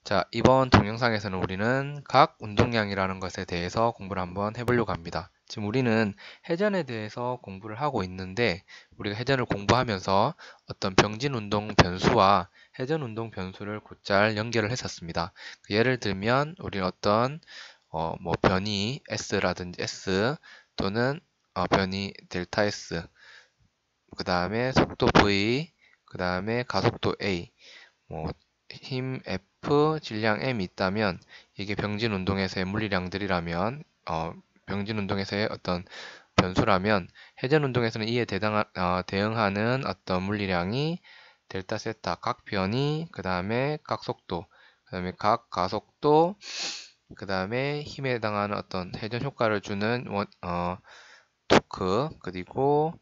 자, 이번 동영상에서는 우리는 각 운동량이라는 것에 대해서 공부를 한번 해보려고 합니다. 지금 우리는 회전에 대해서 공부를 하고 있는데 우리가 회전을 공부하면서 어떤 병진 운동 변수와 회전 운동 변수를 곧잘 연결을 했었습니다. 예를 들면 우리는 어떤 변이 S라든지 S 또는 변이 델타 S, 그 다음에 속도 V, 그 다음에 가속도 A, 힘 F, 질량 M이 있다면 이게 병진 운동에서의 물리량들이라면 병진 운동에서의 어떤 변수라면 회전 운동에서는 이에 대응하는 어떤 물리량이 델타 세타 각 변이, 그 다음에 각 속도, 그 다음에 각 가속도, 그 다음에 힘에 해당하는 어떤 회전 효과를 주는 토크, 그리고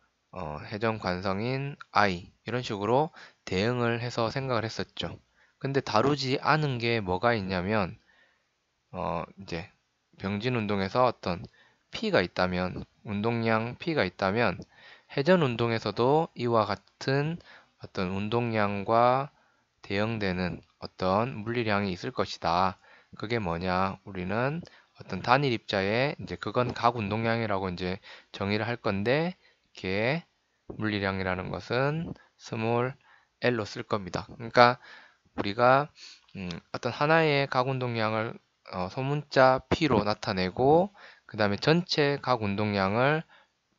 회전 관성인 I, 이런 식으로 대응을 해서 생각을 했었죠. 근데 다루지 않은 게 뭐가 있냐면 이제 병진 운동에서 어떤 P가 있다면, 운동량 P가 있다면 회전 운동에서도 이와 같은 어떤 운동량과 대응되는 어떤 물리량이 있을 것이다. 그게 뭐냐? 우리는 어떤 단일 입자에 이제 그건 각 운동량이라고 이제 정의를 할 건데, 걔 물리량이라는 것은 스몰 L로 쓸 겁니다. 그러니까 우리가 어떤 하나의 각 운동량을 소문자 P로 나타내고, 그 다음에 전체 각 운동량을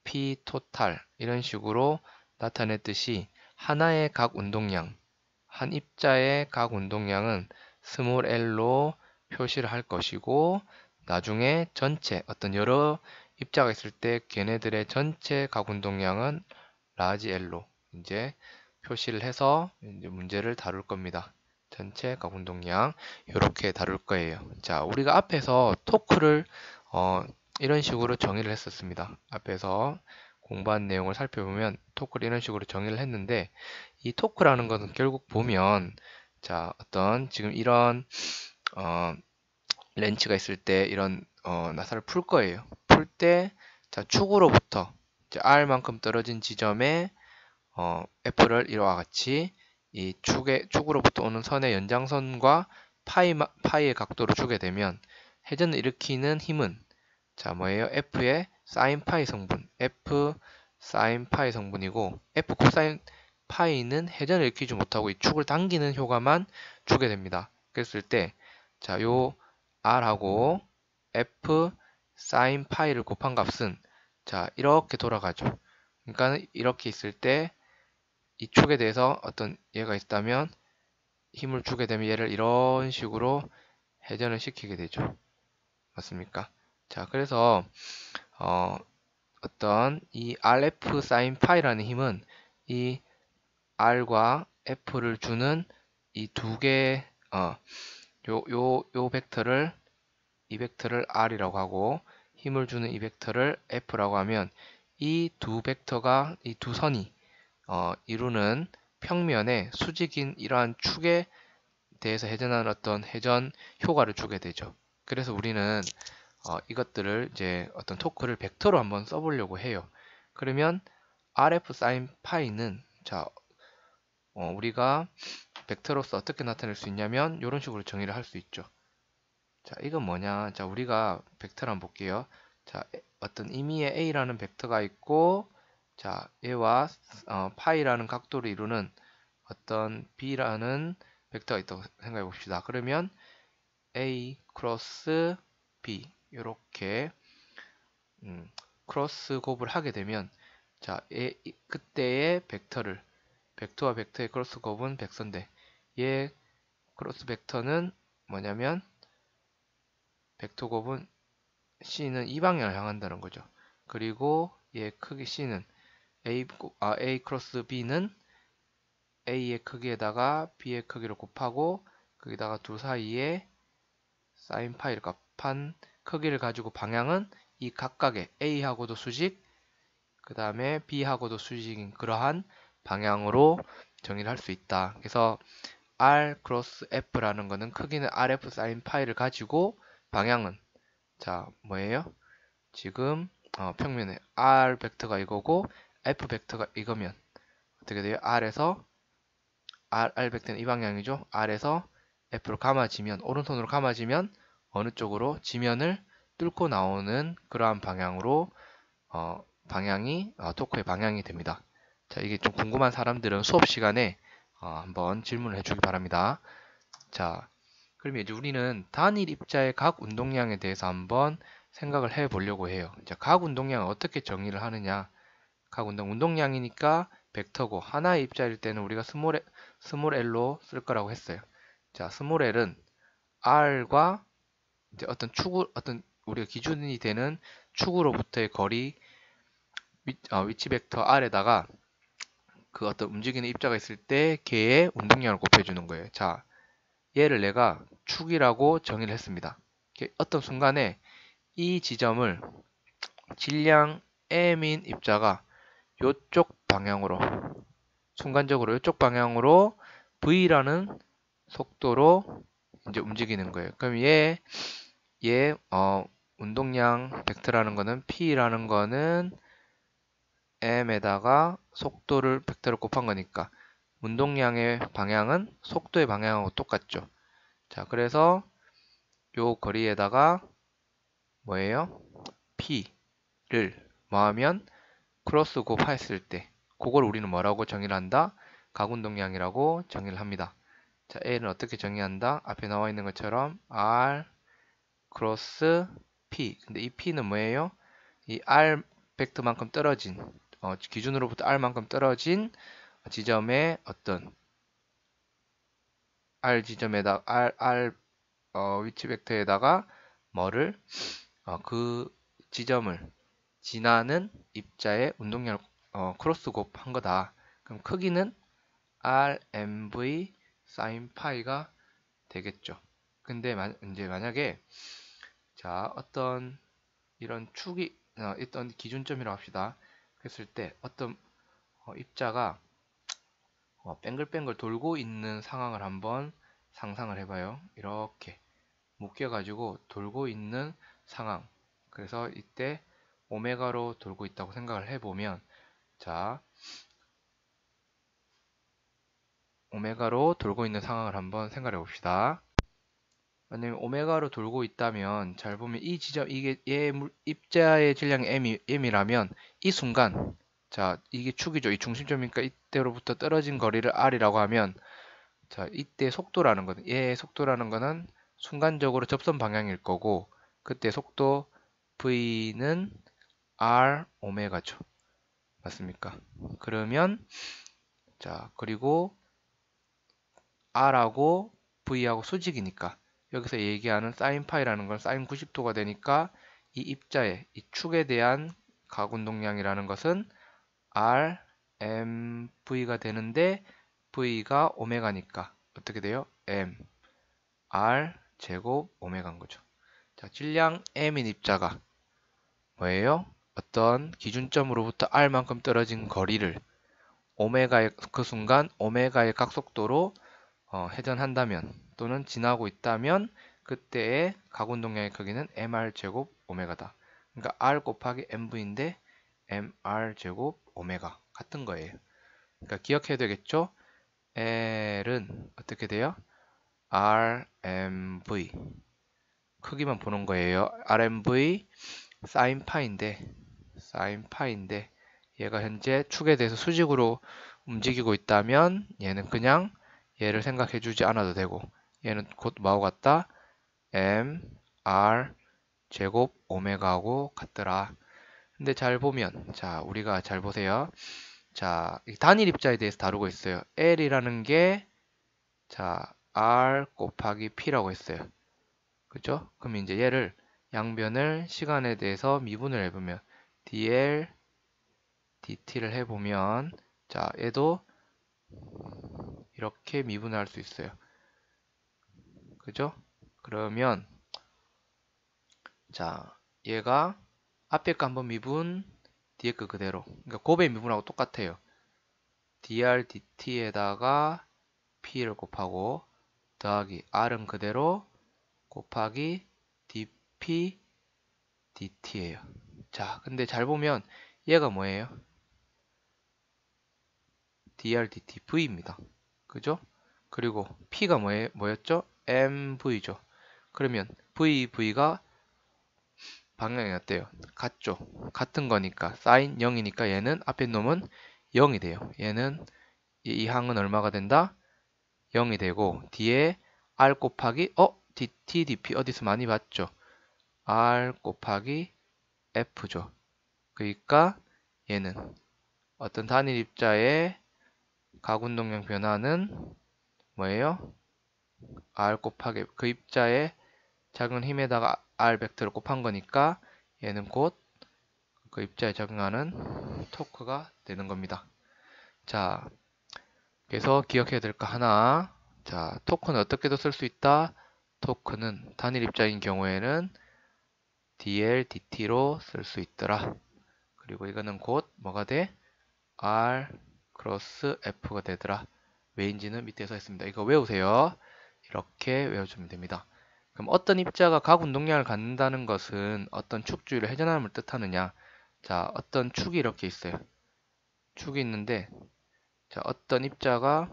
P 토탈 이런 식으로 나타냈듯이 하나의 각 운동량, 한 입자의 각 운동량은 스몰 L로 표시를 할 것이고, 나중에 전체 어떤 여러 입자가 있을 때 걔네들의 전체 각 운동량은 라지 L로 이제 표시를 해서 이제 문제를 다룰 겁니다. 전체 각 운동량 이렇게 다룰 거예요. 자, 우리가 앞에서 토크를 이런 식으로 정의를 했었습니다. 앞에서 공부한 내용을 살펴보면 토크를 이런 식으로 정의를 했는데, 이 토크라는 것은 결국 보면, 자, 어떤 지금 이런 어, 렌치가 있을 때 이런 나사를 풀 거예요. 풀 때, 자, 축으로부터 이제 R만큼 떨어진 지점에 F를 이와 같이 이 축으로부터 오는 선의 연장선과 파이의 각도를 주게 되면 회전을 일으키는 힘은, 자, 뭐예요? F의 사인 파이 성분, F 사인 파이 성분이고, F 코사인 파이는 회전을 일으키지 못하고 이 축을 당기는 효과만 주게 됩니다. 그랬을 때, 자, 요 R하고 F 사인 파이를 곱한 값은, 자, 이렇게 돌아가죠. 그러니까 이렇게 있을 때 이 축에 대해서 어떤 얘가 있다면 힘을 주게 되면 얘를 이런 식으로 회전을 시키게 되죠. 맞습니까? 자, 그래서 어, 어떤 이 RF 사인 파이라는 힘은 이 R과 F를 주는 이 두 개, 요 벡터를, 이 벡터를 R이라고 하고 힘을 주는 이 벡터를 F라고 하면, 이 두 벡터가, 이 두 선이 이루는 평면의 수직인 이러한 축에 대해서 회전하는 어떤 회전 효과를 주게 되죠. 그래서 우리는 이것들을 이제 어떤 토크를 벡터로 한번 써보려고 해요. 그러면 RF 사인 파이는, 자, 우리가 벡터로서 어떻게 나타낼 수 있냐면 이런 식으로 정의를 할 수 있죠. 자, 이건 뭐냐? 자, 우리가 벡터를 한번 볼게요. 자, 어떤 임의의 A라는 벡터가 있고, 자, 얘와 파이라는 각도를 이루는 어떤 B라는 벡터가 있다고 생각해 봅시다. 그러면 A 크로스 B 이렇게 크로스 곱을 하게 되면, 자, 그때의 벡터와 벡터의 크로스 곱은 백선데, 얘 크로스 벡터는 뭐냐면 벡터 곱은 C는 이 방향을 향한다는 거죠. 그리고 얘 크기 C는 A 크로스 B는 A의 크기에다가 B의 크기를 곱하고 거기다가 둘 사이에 사인 파이를 곱한 크기를 가지고 방향은 이 각각의 A하고도 수직, 그 다음에 B하고도 수직인 그러한 방향으로 정의를 할 수 있다. 그래서 R 크로스 F라는 거는 크기는 RF 사인 파이를 가지고 방향은, 자, 뭐예요? 지금 평면에 R 벡터가 이거고 F 벡터가 이거면 어떻게 돼요? R 벡터는 이 방향이죠. R에서 F로 감아지면, 오른손으로 감아지면 어느 쪽으로 지면을 뚫고 나오는 그러한 방향으로 방향이 토크의 방향이 됩니다. 자, 이게 좀 궁금한 사람들은 수업 시간에 한번 질문을 해주기 바랍니다. 자, 그러면 이제 우리는 단일 입자의 각 운동량에 대해서 한번 생각을 해 보려고 해요. 자, 각 운동량을 어떻게 정의를 하느냐? 각 운동량이니까 벡터고 하나의 입자일 때는 우리가 스몰 L로 쓸 거라고 했어요. 자, 스몰 L은 R과 이제 어떤 우리가 기준이 되는 축으로부터의 거리 위치 벡터 R에다가 그 어떤 움직이는 입자가 있을 때 걔의 운동량을 곱해주는 거예요. 자, 얘를 내가 축이라고 정의를 했습니다. 어떤 순간에 이 지점을 질량 m인 입자가 이쪽 방향으로 순간적으로 이쪽 방향으로 v라는 속도로 이제 움직이는 거예요. 그럼 얘 운동량 벡터라는 거는 p라는 거는 m에다가 속도를 벡터를 곱한 거니까 운동량의 방향은 속도의 방향하고 똑같죠. 자, 그래서 요 거리에다가 뭐예요? p를 뭐하면 크로스 곱했을 때 그걸 우리는 뭐라고 정의를 한다? 각운동량이라고 정의를 합니다. 자, A는 어떻게 정의한다? 앞에 나와 있는 것처럼 R 크로스 P. 근데 이 P는 뭐예요? 이 R 벡터만큼 떨어진 기준으로부터 R만큼 떨어진 지점의 어떤 R 지점에다 R 위치 벡터에다가 뭐를 그 지점을 지나는 입자의 운동량을 크로스 곱한 거다. 그럼 크기는 RMV sin 파이가 되겠죠. 근데 이제 만약에 자 어떤 이런 축이 있던 기준점이라고 합시다. 그랬을 때 어떤 입자가 뱅글뱅글 돌고 있는 상황을 한번 상상을 해봐요. 이렇게 묶여가지고 돌고 있는 상황. 그래서 이때 오메가로 돌고 있다고 생각을 해보면 자 오메가로 돌고 있는 상황을 한번 생각해 봅시다. 만약에 오메가로 돌고 있다면 잘 보면 이 지점 이게 입자의 질량이 m이라면 이 순간 자 이게 축이죠. 이 중심점이니까 이때로부터 떨어진 거리를 r이라고 하면 자 이때 속도라는 거는 얘의 속도라는 거는 순간적으로 접선 방향일 거고 그때 속도 v는 r 오메가죠. 맞습니까? 그러면 자 그리고 r하고 v하고 수직이니까 여기서 얘기하는 sin 파이라는 건 sin 90도가 되니까 이 입자의 이 축에 대한 각운동량이라는 것은 r mv가 되는데 v가 오메가니까 어떻게 돼요? m r 제곱 오메가인 거죠. 자, 질량 m인 입자가 뭐예요? 어떤 기준점으로부터 r만큼 떨어진 거리를 오메가의 그 순간 오메가의 각속도로 회전한다면 또는 지나고 있다면 그때의 각운동량의 크기는 mr 제곱 오메가다. 그러니까 r 곱하기 mv인데 mr 제곱 오메가 같은 거예요. 그러니까 기억해야 되겠죠? L은 어떻게 돼요? RMV 크기만 보는 거예요. RMV sin 파인데 얘가 현재 축에 대해서 수직으로 움직이고 있다면 얘는 그냥 얘를 생각해 주지 않아도 되고 얘는 곧 뭐하고 같다? M, R 제곱 오메가하고 같더라. 근데 잘 보면 자 우리가 잘 보세요. 자 단일 입자에 대해서 다루고 있어요. L이라는 게 자 R 곱하기 P라고 했어요. 그죠? 그럼 이제 얘를 양변을 시간에 대해서 미분을 해보면 dl dt를 해보면 자 얘도 이렇게 미분을 할 수 있어요. 그죠? 그러면 자 얘가 앞에 거 한번 미분 뒤에 거 그대로 그러니까 곱의 미분하고 똑같아요. dr dt에다가 p를 곱하고 더하기 r은 그대로 곱하기 dp dt예요. 자 근데 잘 보면 얘가 뭐예요? dr dt v입니다. 그죠? 그리고 p가 뭐였죠? MV죠. 그러면 VV가 방향이 어때요? 같죠? 같은 거니까 사인 0이니까 얘는 앞에 놈은 0이 돼요. 얘는 이 항은 얼마가 된다? 0이 되고 뒤에 R 곱하기 DT, DP 어디서 많이 봤죠? R 곱하기 F죠. 그러니까 얘는 어떤 단일 입자의 가운동량 변화는 뭐예요? R 곱하기 그 입자의 작은 힘에다가 R 벡터를 곱한 거니까 얘는 곧 그 입자에 적용하는 토크가 되는 겁니다. 자, 그래서 기억해야 될 거 하나. 자, 토크는 어떻게도 쓸 수 있다? 토크는 단일 입자인 경우에는 dl, dt로 쓸 수 있더라. 그리고 이거는 곧 뭐가 돼? R 크로스 F가 되더라. 왜인지는 밑에서 했습니다. 이거 외우세요. 이렇게 외워주면 됩니다. 그럼 어떤 입자가 각 운동량을 갖는다는 것은 어떤 축주의를 회전함을 뜻하느냐? 자, 어떤 축이 이렇게 있어요. 축이 있는데, 자, 어떤 입자가,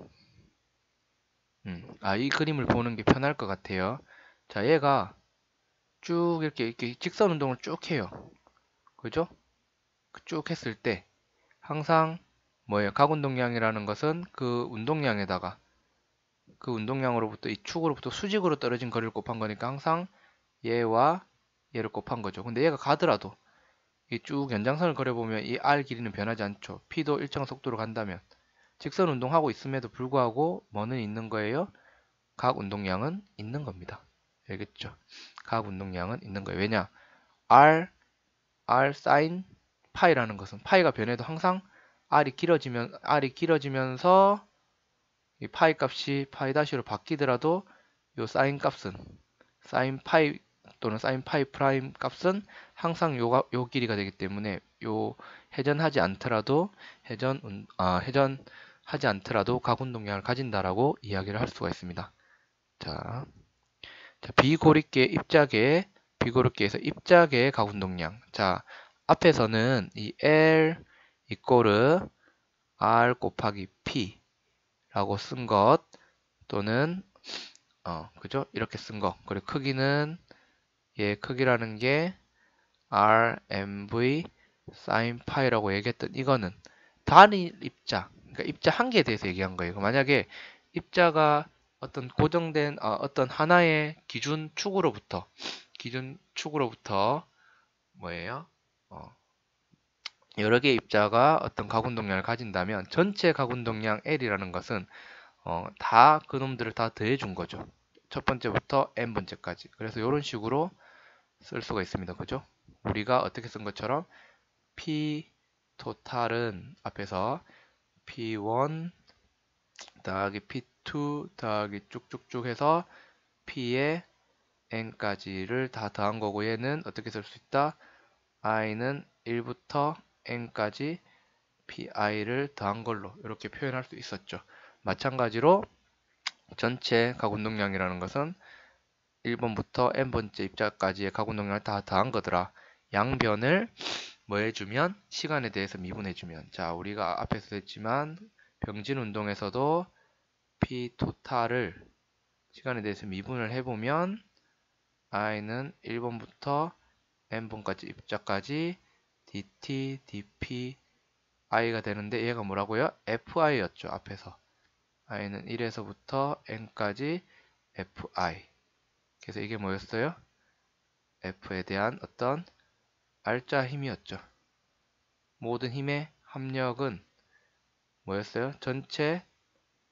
이 그림을 보는 게 편할 것 같아요. 자, 얘가 쭉 이렇게 직선 운동을 쭉 해요. 그죠? 쭉 했을 때, 항상 뭐예요? 각 운동량이라는 것은 그 운동량에다가 그 운동량으로부터 이 축으로부터 수직으로 떨어진 거리를 곱한 거니까 항상 얘와 얘를 곱한 거죠. 근데 얘가 가더라도 이 쭉 연장선을 그려보면 이 R 길이는 변하지 않죠. P도 일정 속도로 간다면 직선 운동하고 있음에도 불구하고 뭐는 있는 거예요? 각 운동량은 있는 겁니다. 알겠죠? 각 운동량은 있는 거예요. 왜냐? R sin 파이라는 것은 파이가 변해도 항상 R이 길어지면서 이 파이 값이 파이 다시로 바뀌더라도 요 사인 값은 사인 파이 또는 사인 파이 프라임 값은 항상 요 길이가 되기 때문에 요 회전하지 않더라도 회전하지 않더라도 각운동량을 가진다라고 이야기를 할 수가 있습니다. 자, 비고립계에서 입자계의 각운동량. 자, 앞에서는 이 L 이꼬르 R 곱하기 P 라고 쓴 것 또는 그죠? 이렇게 쓴 거. 그리고 크기는 얘 크기라는 게 RMV sin 파이라고 얘기했던 이거는 단일 입자, 그러니까 입자 한 개에 대해서 얘기한 거예요. 만약에 입자가 어떤 고정된 어떤 하나의 기준 축으로부터 뭐예요? 여러 개의 입자가 어떤 각운동량을 가진다면 전체 각운동량 L이라는 것은 다 그놈들을 다 더해준 거죠. 첫 번째부터 n번째까지. 그래서 이런 식으로 쓸 수가 있습니다. 그죠? 우리가 어떻게 쓴 것처럼 P 토탈은 앞에서 P1 더하기 P2 더하기 쭉쭉쭉 해서 P의 n까지를 다 더한 거고 얘는 어떻게 쓸 수 있다? i는 1부터 n까지 pi를 더한 걸로 이렇게 표현할 수 있었죠. 마찬가지로 전체 각운동량이라는 것은 1번부터 n번째 입자까지의 각운동량을 다 더한 거더라. 양변을 뭐 해주면? 시간에 대해서 미분해주면. 자, 우리가 앞에서 했지만 병진 운동에서도 P 토탈을 시간에 대해서 미분을 해보면 i는 1번부터 n번까지 입자까지 dt, dp, i가 되는데 얘가 뭐라고요? fi였죠. 앞에서. i는 1에서부터 n까지 fi. 그래서 이게 뭐였어요? F에 대한 어떤 R자 힘이었죠. 모든 힘의 합력은 뭐였어요? 전체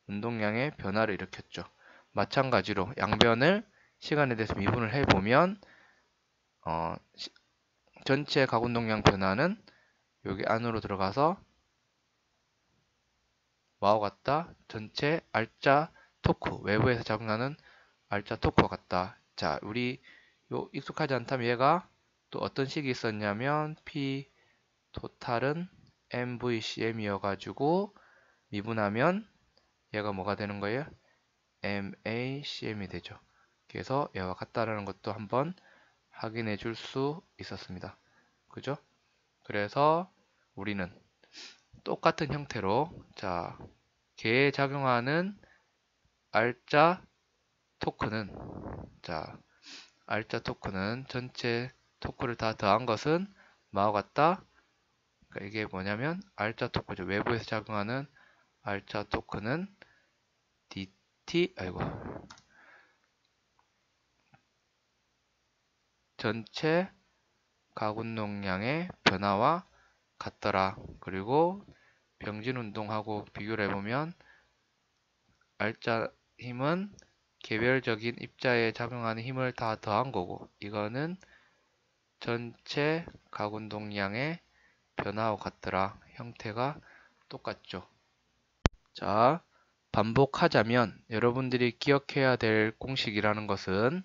운동량의 변화를 일으켰죠. 마찬가지로 양변을 시간에 대해서 미분을 해보면 전체 각운동량 변화는 여기 안으로 들어가서 뭐와 같다? 전체 R자 토크, 외부에서 작용하는 R자 토크와 같다. 자, 우리 익숙하지 않다면 얘가 또 어떤 식이 있었냐면 P 토탈은 MVCM이어가지고 미분하면 얘가 뭐가 되는 거예요? MACM이 되죠. 그래서 얘와 같다라는 것도 한번 확인해 줄 수 있었습니다. 그죠? 그래서 우리는 똑같은 형태로 자, 개에 작용하는 R자 토크는, 자, R자 토크는 전체 토크를 다 더한 것은 뭐와 같다? 그러니까 이게 뭐냐면 R자 토크죠. 외부에서 작용하는 R자 토크는 전체 가운동량의 변화와 같더라. 그리고 병진 운동하고 비교를 해보면 R자 힘은 개별적인 입자에 작용하는 힘을 다 더한 거고, 이거는 전체 가운동량의 변화와 같더라. 형태가 똑같죠. 자, 반복하자면 여러분들이 기억해야 될 공식이라는 것은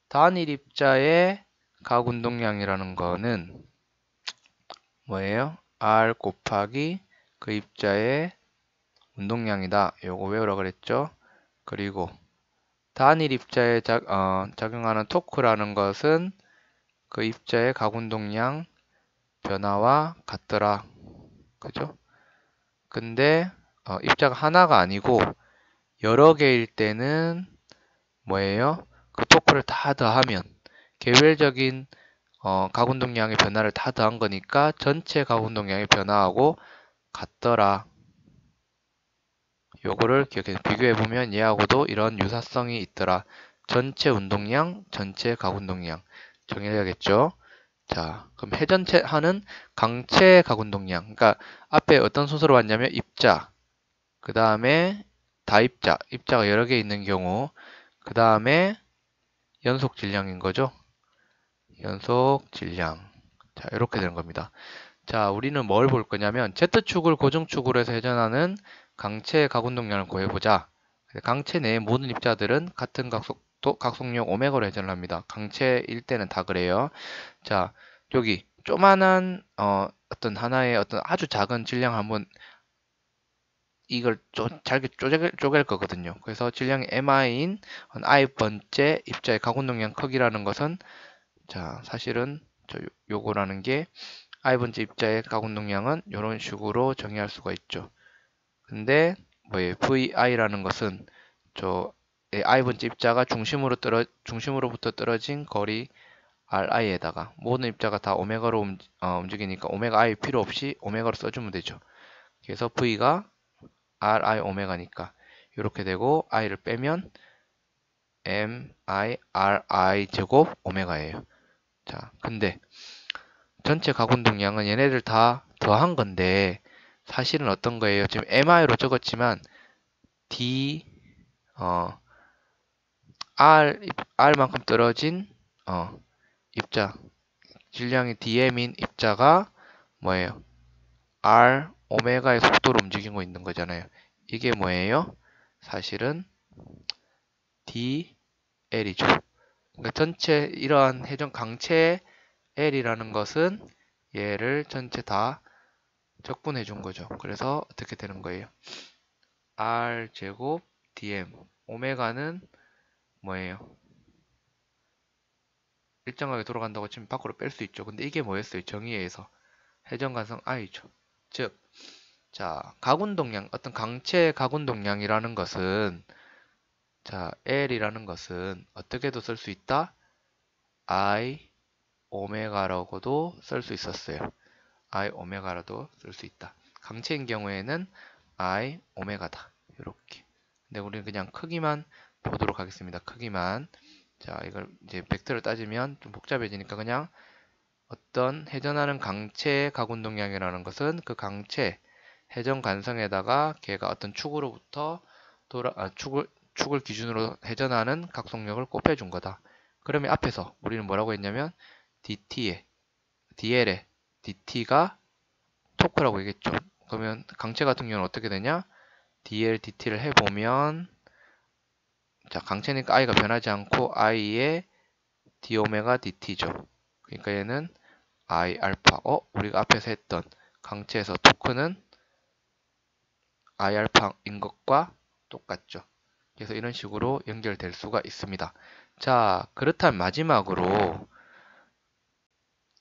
단일 입자의 가운동량이라는 거는 뭐예요? R 곱하기 그 입자의 운동량이다. 요거 외우라 그랬죠? 그리고 단일 입자에 작용하는 토크라는 것은 그 입자의 가운동량 변화와 같더라. 그죠? 근데 입자가 하나가 아니고 여러 개일 때는 뭐예요? 그 토크를 다 더하면 개별적인 가운동량의 변화를 다 더한 거니까 전체 가운동량의 변화하고 같더라. 요거를 기억해. 비교해보면 얘하고도 이런 유사성이 있더라. 전체 운동량, 전체 가운동량 정해야겠죠. 자, 그럼 회전하는 강체 가운동량. 그러니까 앞에 어떤 순서로 왔냐면 입자, 그 다음에 다입자, 입자가 여러 개 있는 경우, 그 다음에 연속 질량인 거죠. 연속 질량. 자, 이렇게 되는 겁니다. 자, 우리는 뭘 볼 거냐면 Z축을 고정축으로 해서 회전하는 강체 가운동량을 구해보자. 강체 내의 모든 입자들은 같은 각속력 오메가로 회전을 합니다. 강체일 때는 다 그래요. 자, 여기 조만한 어떤 하나의 어떤 아주 작은 질량 한번 이걸 잘게 쪼갤 거거든요. 그래서 질량이 mi인 i번째 입자의 가운동량 크기라는 것은 자, 사실은 요거라는 게 i번째 입자의 가운동량은 이런 식으로 정의할 수가 있죠. 근데 뭐예요? vi라는 것은 i번째 입자가 중심으로부터 떨어진 거리 ri에다가 모든 입자가 다 오메가로 움직이니까 오메가 i 필요 없이 오메가로 써주면 되죠. 그래서 v가 ri 오메가니까 이렇게 되고 i를 빼면 mi ri 제곱 오메가예요. 자, 근데 전체 가운동량은 얘네들 다 더한 건데 사실은 어떤 거예요? 지금 mi로 적었지만 d r만큼 떨어진 입자 질량이 dm인 입자가 뭐예요? r 오메가의 속도로 움직이고 있는 거잖아요. 이게 뭐예요? 사실은 dl이죠. 그러니까 전체 이러한 회전 강체 L이라는 것은 얘를 전체 다 적분해 준 거죠. 그래서 어떻게 되는 거예요? R 제곱 dm 오메가는 뭐예요? 일정하게 돌아간다고 치면 밖으로 뺄 수 있죠. 근데 이게 뭐였어요? 정의에서 회전관성 I죠. 즉, 자, 가운동량, 어떤 강체 가운동량이라는 것은 자, L이라는 것은 어떻게도 쓸 수 있다? I 오메가라고도 쓸 수 있었어요. I 오메가라도 쓸 수 있다. 강체인 경우에는 I 오메가다. 이렇게. 근데 우리는 그냥 크기만 보도록 하겠습니다. 크기만. 자, 이걸 이제 벡터를 따지면 좀 복잡해지니까 그냥 어떤 회전하는 강체 가운동량이라는 것은 그 강체 회전 관성에다가 걔가 어떤 축으로부터 축을 기준으로 회전하는 각속력을 곱해준 거다. 그러면 앞에서 우리는 뭐라고 했냐면 DL에 DT가 토크라고 얘기했죠. 그러면 강체 같은 경우는 어떻게 되냐? DL, DT를 해보면 자, 강체니까 I가 변하지 않고 I의 D 오메가 DT죠. 그러니까 얘는 I 알파. 우리가 앞에서 했던 강체에서 토크는 I 알파인 것과 똑같죠. 그래서 이런 식으로 연결될 수가 있습니다. 자, 그렇다면 마지막으로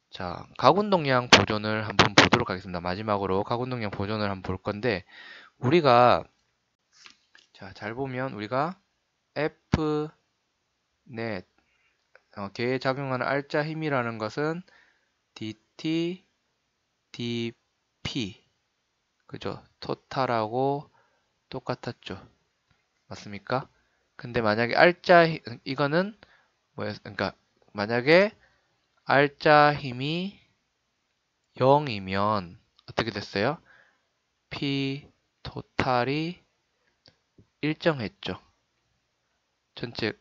자, 가운동량 보존을 한번 보도록 하겠습니다. 마지막으로 가운동량 보존을 한번 볼 건데 우리가 자, 잘 보면 우리가 F 넷 개에 작용하는 알짜 힘이라는 것은 dt dp 그죠? 토탈하고 똑같았죠. 맞습니까? 근데 만약에 이거는 뭐였 그러니까 만약에 알짜 힘이 0이면 어떻게 됐어요? P 토탈이 일정했죠. 전체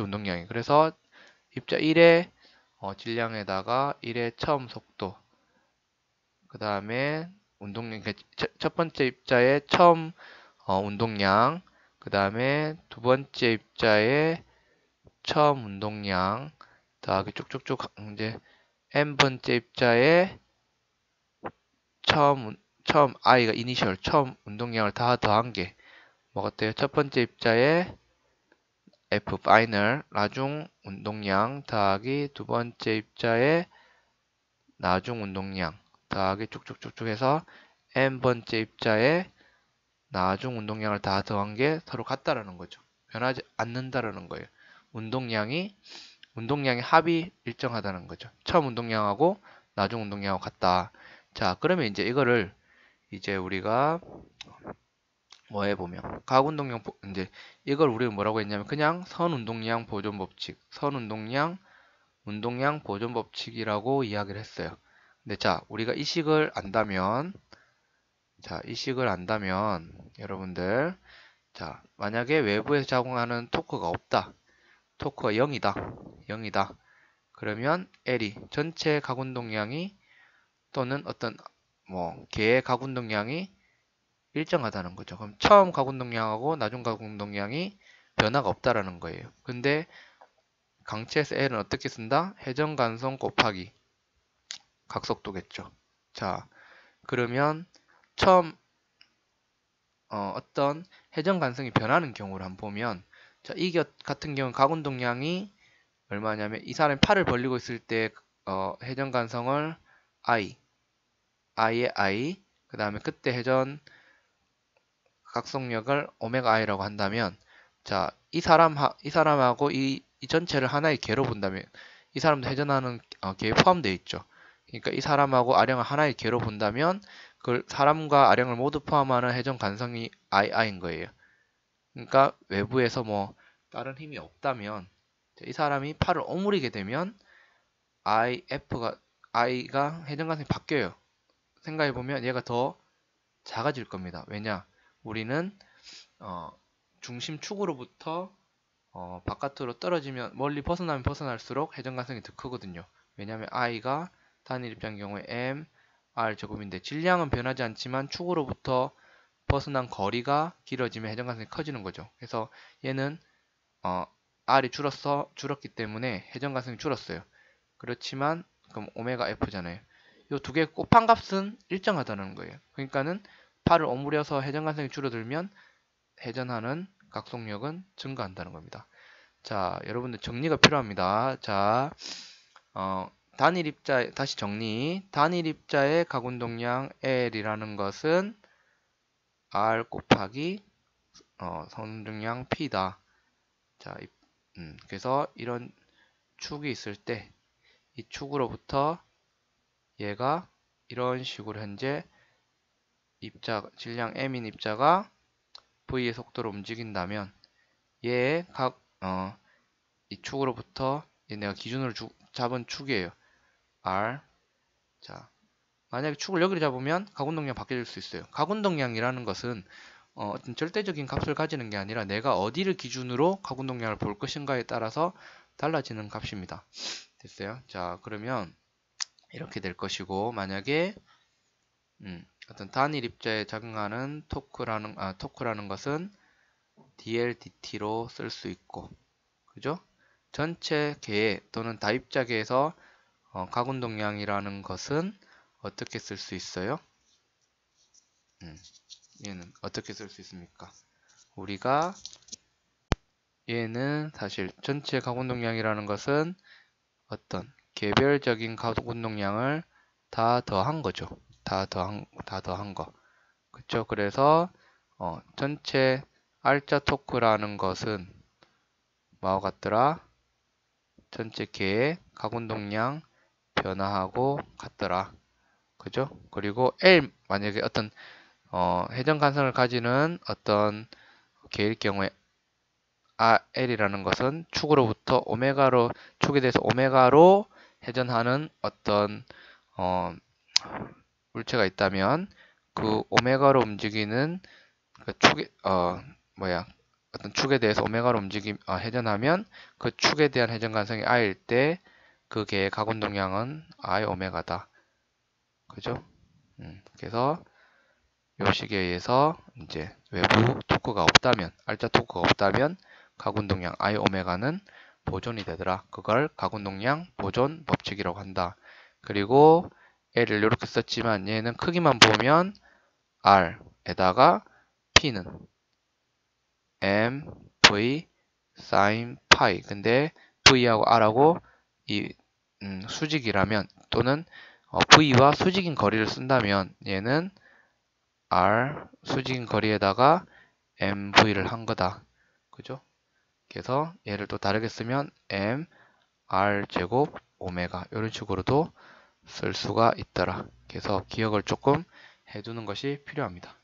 운동량이. 그래서 입자 1의 질량에다가 1의 처음 속도, 그 다음에 운동량, 첫 번째 입자의 처음 운동량, 그 다음에 두 번째 입자의 처음 운동량, 더하기 쭉쭉쭉 이제 n번째 입자의 처음 i가 이니셜 처음 운동량을 다 더한 게 뭐가 돼요? 첫 번째 입자의 F 파이널 나중 운동량 더하기 두 번째 입자의 나중 운동량 더하기 쭉쭉쭉쭉 해서 n번째 입자의 나중 운동량을 다 더한 게 서로 같다라는 거죠. 변하지 않는다라는 거예요. 운동량의 합이 일정하다는 거죠. 처음 운동량하고 나중 운동량하고 같다. 자, 그러면 이제 이거를 이제 우리가 뭐 해보면 각운동량 이제 이걸 우리는 뭐라고 했냐면 그냥 선운동량 보존 법칙, 선운동량 보존 법칙이라고 이야기를 했어요. 근데 자, 우리가 이 식을 안다면 여러분들 자, 만약에 외부에서 작용하는 토크가 없다. 토크가 0이다. 그러면 L이 전체 각운동량이 또는 어떤 뭐 개의 각운동량이 일정하다는 거죠. 그럼 처음 각운동량하고 나중 각운동량이 변화가 없다라는 거예요. 근데 강체에서 L은 어떻게 쓴다? 회전간성 곱하기 각속도겠죠. 자, 그러면 처음 어떤 회전간성이 변하는 경우를 한번 보면 자, 이 같은 경우는 각운동량이 얼마냐면 이 사람이 팔을 벌리고 있을 때 회전간성을 i의 i 그 다음에 그때 회전 각속력을 오메가 i라고 한다면 자, 이 사람하고 이 전체를 하나의 개로 본다면 이 사람도 회전하는 개에 포함되어 있죠. 그러니까 이 사람하고 아령을 하나의 개로 본다면 그 사람과 아령을 모두 포함하는 회전 간성이 i인 거예요. 그러니까 외부에서 뭐 다른 힘이 없다면 이 사람이 팔을 오므리게 되면 i가 회전 간성이 바뀌어요. 생각해보면 얘가 더 작아질 겁니다. 왜냐? 우리는 중심축으로부터 바깥으로 떨어지면 멀리 벗어나면 벗어날수록 회전 간성이 더 크거든요. 왜냐하면 i가 단일 입자인 경우에 m r 제곱인데 질량은 변하지 않지만 축으로부터 벗어난 거리가 길어지면 회전 간성이 커지는 거죠. 그래서 얘는 r이 줄었기 때문에 회전 간성이 줄었어요. 그렇지만 그럼 오메가 f잖아요. 이 두 개의 곱한 값은 일정하다는 거예요. 그러니까는 팔을 오므려서 회전 간성이 줄어들면 회전하는 각속력은 증가한다는 겁니다. 자, 여러분들 정리가 필요합니다. 자, 단일 입자 다시 정리. 단일 입자의 각운동량 L이라는 것은 R 곱하기 선운동량 P다. 자, 그래서 이런 축이 있을 때 이 축으로부터 얘가 이런 식으로 현재 질량 M인 입자가 V의 속도로 움직인다면 얘의 이 축으로부터 내가 기준으로 잡은 축이에요. R. 자, 만약에 축을 여기로 잡으면 각운동량 바뀌어질 수 있어요. 각운동량이라는 것은 어떤 절대적인 값을 가지는 게 아니라 내가 어디를 기준으로 각운동량을 볼 것인가에 따라서 달라지는 값입니다. 됐어요? 자, 그러면 이렇게 될 것이고 만약에 어떤 단일 입자에 작용하는 토크라는 것은 dLdt로 쓸 수 있고 그죠? 전체 개 또는 다입자계에서 각운동량이라는 것은 어떻게 쓸 수 있어요? 얘는 어떻게 쓸 수 있습니까? 우리가 얘는 사실 전체 각운동량이라는 것은 어떤 개별적인 각운동량을 다 더한 거죠. 다 더한 거. 그쵸? 그래서 전체 R자 토크라는 것은 뭐와 같더라? 전체 계의 가운동량 변화하고 같더라. 그죠? 그리고 L, 만약에 어떤 회전 간성을 가지는 어떤 계일 경우에 L이라는 것은 축으로부터 오메가로, 축에 대해서 오메가로 회전하는 어떤 물체가 있다면 그 오메가로 움직이는 그 축에 어떤 축에 대해서 오메가로 회전하면 그 축에 대한 회전 간성이 I일 때 그 개의 가운동량은 I 오메가다. 그죠? 그래서 요 식에 의해서 이제 외부 토크가 없다면, R자 토크가 없다면 가운동량 I 오메가는 보존이 되더라. 그걸 가운동량 보존 법칙이라고 한다. 그리고 L을 이렇게 썼지만 얘는 크기만 보면 R에다가 P는 M, V, sin, 파이. 근데 V하고 R하고 이 수직이라면 또는 V와 수직인 거리를 쓴다면 얘는 R 수직인 거리에다가 MV를 한 거다. 그죠? 그래서 얘를 또 다르게 쓰면 M, R 제곱 오메가 이런 식으로도 쓸 수가 있더라. 그래서 기억을 조금 해두는 것이 필요합니다.